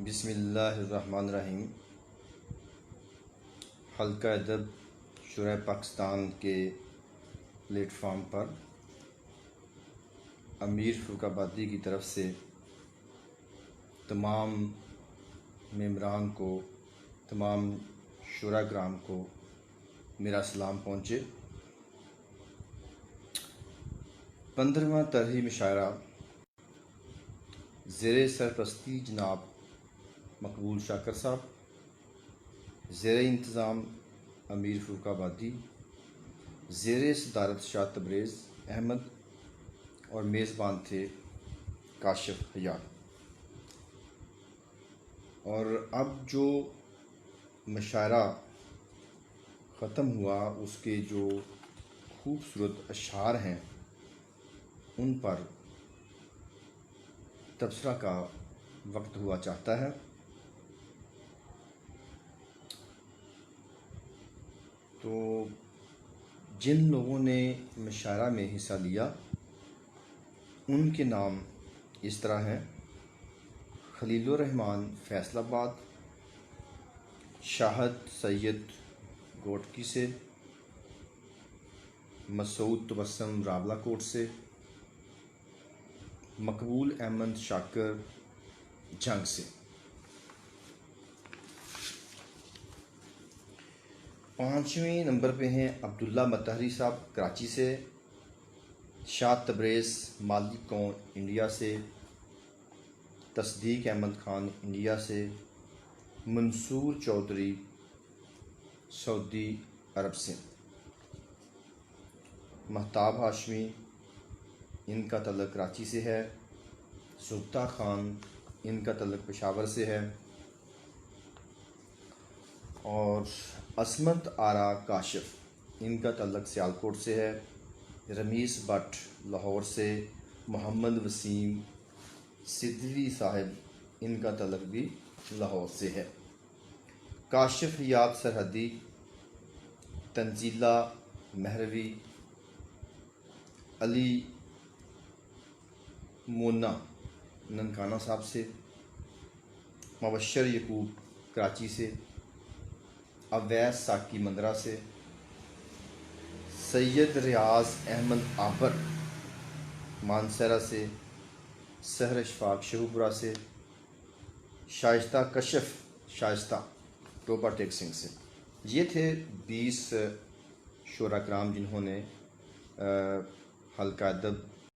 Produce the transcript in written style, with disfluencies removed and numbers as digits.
بسم اللہ الرحمن الرحیم۔ حلقہ ادب شورائے پاکستان کے پلیٹ فارم پر امیر فروخ آبادی کی طرف سے تمام ممبران کو، تمام شورا کرام کو میرا سلام پہنچے۔ 15واں طرحی مشاعرہ زیر سرپرستی جناب مقبول شاکر صاحب، زیر انتظام امیر فروخ آبادی، زیر صدارت شاہ تبریز احمد اور میزبان تھے کاشف حیات۔ اور اب جو مشاعرہ ختم ہوا اس کے جو خوبصورت اشعار ہیں ان پر تبصرہ کا وقت ہوا چاہتا ہے۔ تو جن لوگوں نے مشاعرہ میں حصہ لیا ان کے نام اس طرح ہیں: خلیل الرحمن فیصل آباد، شاہد سید گوٹکی سے، مسعود تبسم راولہ کوٹ سے، مقبول احمد شاکر جنگ سے۔ 5ویں نمبر پہ ہیں عبداللہ مطہری صاحب کراچی سے، شاہ تبریز مالک کون انڈیا سے، تصدیق احمد خان انڈیا سے، منصور چودھری سعودی عرب سے، مہتاب ہاشمی ان کا تعلق کراچی سے ہے، زبدہ خان ان کا تعلق پشاور سے ہے، اور عصمت آرا کاشف ان کا تعلق سیالکوٹ سے ہے، رمیز بٹ لاہور سے، محمد وسیم سدھوی صاحب ان کا تعلق بھی لاہور سے ہے، کاشف حیات سرحدی، تنزیلہ مہروی، علی مونا ننکانہ صاحب سے، مبشر یعقوب کراچی سے، اویس ساکی مندرہ سے، سید ریاض احمد آبر مانسہرہ سے، سحر اشفاق شہوپورہ سے، شائستہ کشف شائستہ ٹوپا ٹیک سنگھ سے۔ یہ تھے 20 شورا کرام جنہوں نے حلقہ ادب